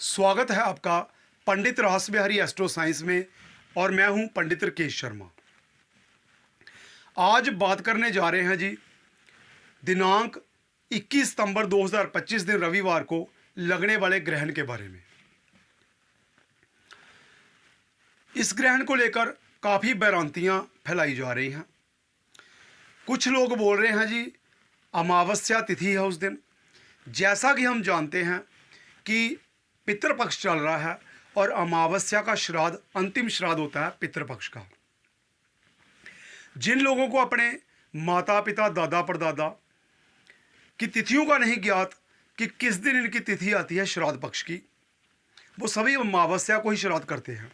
स्वागत है आपका पंडित रास बिहारी एस्ट्रो साइंस में। और मैं हूं पंडित राकेश शर्मा। आज बात करने जा रहे हैं जी दिनांक 21 सितंबर 2025 दिन रविवार को लगने वाले ग्रहण के बारे में। इस ग्रहण को लेकर काफ़ी भ्रांतियां फैलाई जा रही हैं। कुछ लोग बोल रहे हैं जी अमावस्या तिथि है उस दिन। जैसा कि हम जानते हैं कि पितृपक्ष चल रहा है और अमावस्या का श्राद्ध अंतिम श्राद्ध होता है पितृपक्ष का। जिन लोगों को अपने माता पिता दादा परदादा की तिथियों का नहीं ज्ञात कि किस दिन इनकी तिथि आती है श्राद्ध पक्ष की, वो सभी अमावस्या को ही श्राद्ध करते हैं।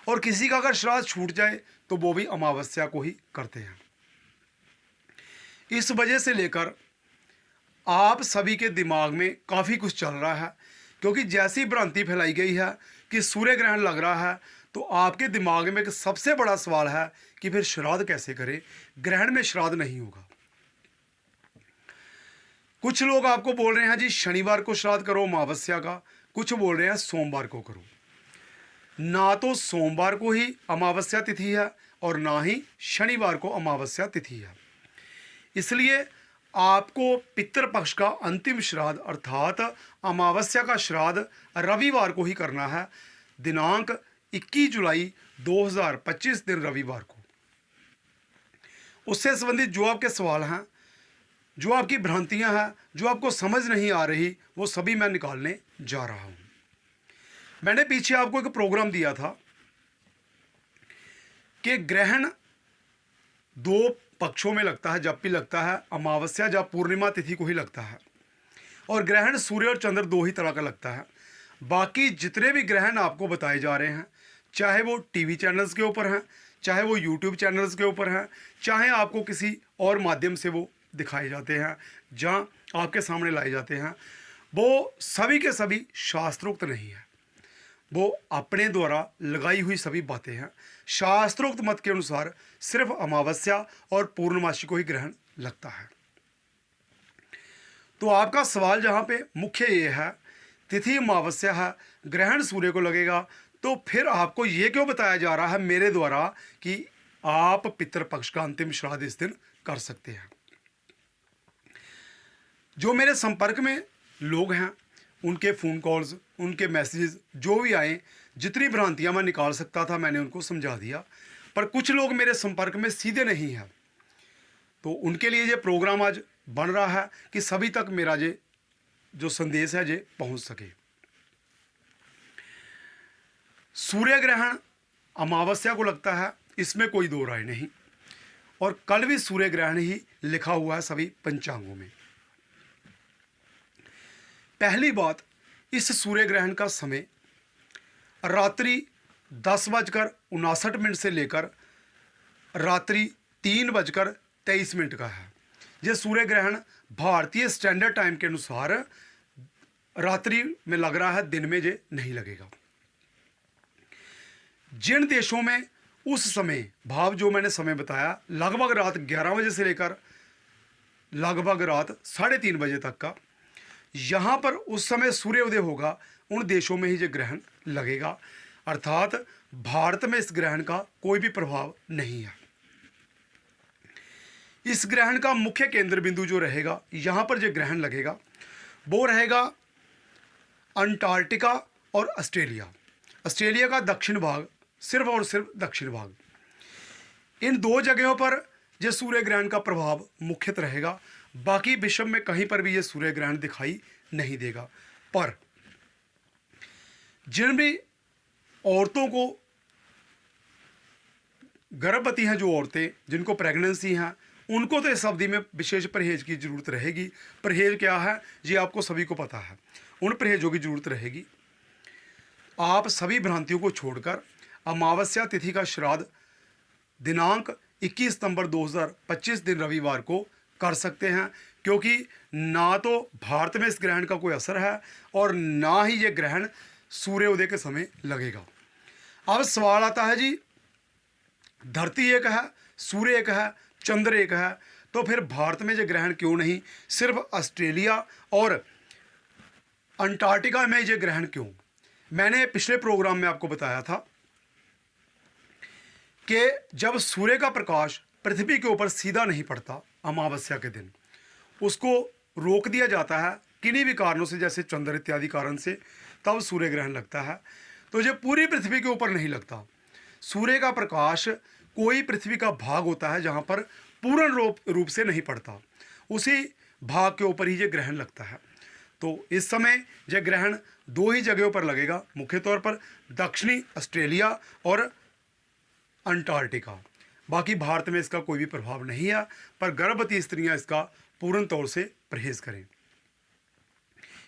और किसी का अगर श्राद्ध छूट जाए तो वो भी अमावस्या को ही करते हैं। इस वजह से लेकर आप सभी के दिमाग में काफ़ी कुछ चल रहा है, क्योंकि जैसी भ्रांति फैलाई गई है कि सूर्य ग्रहण लग रहा है तो आपके दिमाग में एक सबसे बड़ा सवाल है कि फिर श्राद्ध कैसे करें, ग्रहण में श्राद्ध नहीं होगा। कुछ लोग आपको बोल रहे हैं जी शनिवार को श्राद्ध करो अमावस्या का, कुछ बोल रहे हैं सोमवार को करो। ना तो सोमवार को ही अमावस्या तिथि है और ना ही शनिवार को अमावस्या तिथि है। इसलिए आपको पितृपक्ष का अंतिम श्राद्ध अर्थात अमावस्या का श्राद्ध रविवार को ही करना है, दिनांक 21 जुलाई 2025 दिन रविवार को। उससे संबंधित जो आपके सवाल हैं, जो आपकी भ्रांतियां हैं, जो आपको समझ नहीं आ रही, वो सभी मैं निकालने जा रहा हूं। मैंने पीछे आपको एक प्रोग्राम दिया था कि ग्रहण दो पक्षों में लगता है, जब भी लगता है अमावस्या जब पूर्णिमा तिथि को ही लगता है। और ग्रहण सूर्य और चंद्र दो ही तरह का लगता है। बाकी जितने भी ग्रहण आपको बताए जा रहे हैं, चाहे वो टीवी चैनल्स के ऊपर हैं, चाहे वो यूट्यूब चैनल्स के ऊपर हैं, चाहे आपको किसी और माध्यम से वो दिखाए जाते हैं, जहाँ आपके सामने लाए जाते हैं, वो सभी के सभी शास्त्रोक्त नहीं है। वो अपने द्वारा लगाई हुई सभी बातें हैं। शास्त्रोक्त मत के अनुसार सिर्फ अमावस्या और पूर्णमासी को ही ग्रहण लगता है। तो आपका सवाल जहाँ पे मुख्य ये है, तिथि अमावस्या है, ग्रहण सूर्य को लगेगा, तो फिर आपको ये क्यों बताया जा रहा है मेरे द्वारा कि आप पितृपक्ष का अंतिम श्राद्ध इस दिन कर सकते हैं। जो मेरे संपर्क में लोग हैं, उनके फ़ोन कॉल्स, उनके मैसेजेस जो भी आए, जितनी भ्रांतियां मैं निकाल सकता था मैंने उनको समझा दिया। पर कुछ लोग मेरे संपर्क में सीधे नहीं हैं, तो उनके लिए ये प्रोग्राम आज बन रहा है कि सभी तक मेरा ये जो संदेश है ये पहुंच सके। सूर्य ग्रहण अमावस्या को लगता है, इसमें कोई दो राय नहीं। और कल भी सूर्य ग्रहण ही लिखा हुआ है सभी पंचांगों में। पहली बात, इस सूर्य ग्रहण का समय रात्रि 10:59 से लेकर रात्रि 3:23 का है। यह सूर्य ग्रहण भारतीय स्टैंडर्ड टाइम के अनुसार रात्रि में लग रहा है, दिन में ये नहीं लगेगा। जिन देशों में उस समय भाव जो मैंने समय बताया लगभग रात 11 बजे से लेकर लगभग रात 3:30 बजे तक का, यहाँ पर उस समय सूर्योदय होगा, उन देशों में ही ये ग्रहण लगेगा। अर्थात भारत में इस ग्रहण का कोई भी प्रभाव नहीं है। इस ग्रहण का मुख्य केंद्र बिंदु जो रहेगा, यहाँ पर जो ग्रहण लगेगा वो रहेगा अंटार्कटिका और ऑस्ट्रेलिया। ऑस्ट्रेलिया का दक्षिण भाग, सिर्फ और सिर्फ दक्षिण भाग, इन दो जगहों पर यह सूर्य ग्रहण का प्रभाव मुख्यतः रहेगा। बाकी विश्व में कहीं पर भी ये सूर्य ग्रहण दिखाई नहीं देगा। पर जिन भी औरतों को गर्भवती हैं, जो औरतें जिनको प्रेगनेंसी हैं, उनको तो इस अवधि में विशेष परहेज की जरूरत रहेगी। परहेज क्या है ये आपको सभी को पता है, उन परहेजों की जरूरत रहेगी। आप सभी भ्रांतियों को छोड़कर अमावस्या तिथि का श्राद्ध दिनांक 21 सितंबर 2025 दिन रविवार को कर सकते हैं, क्योंकि ना तो भारत में इस ग्रहण का कोई असर है और ना ही ये ग्रहण सूर्योदय के समय लगेगा। अब सवाल आता है जी धरती एक है, सूर्य एक है, चंद्र एक है, तो फिर भारत में ये ग्रहण क्यों नहीं, सिर्फ ऑस्ट्रेलिया और अंटार्कटिका में ये ग्रहण क्यों? मैंने पिछले प्रोग्राम में आपको बताया था कि जब सूर्य का प्रकाश पृथ्वी के ऊपर सीधा नहीं पड़ता अमावस्या के दिन, उसको रोक दिया जाता है किन्हीं भी कारणों से, जैसे चंद्र इत्यादि कारण से, तब सूर्य ग्रहण लगता है। तो जब पूरी पृथ्वी के ऊपर नहीं लगता, सूर्य का प्रकाश कोई पृथ्वी का भाग होता है जहाँ पर पूर्ण रूप से नहीं पड़ता, उसी भाग के ऊपर ही ये ग्रहण लगता है। तो इस समय यह ग्रहण दो ही जगहों पर लगेगा, मुख्य तौर पर दक्षिणी ऑस्ट्रेलिया और अंटार्कटिका। बाकी भारत में इसका कोई भी प्रभाव नहीं है, पर गर्भवती स्त्रियां इसका पूर्ण तौर से परहेज करें।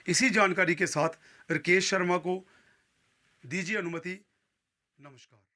इसी जानकारी के साथ राकेश शर्मा को दीजिए अनुमति। नमस्कार।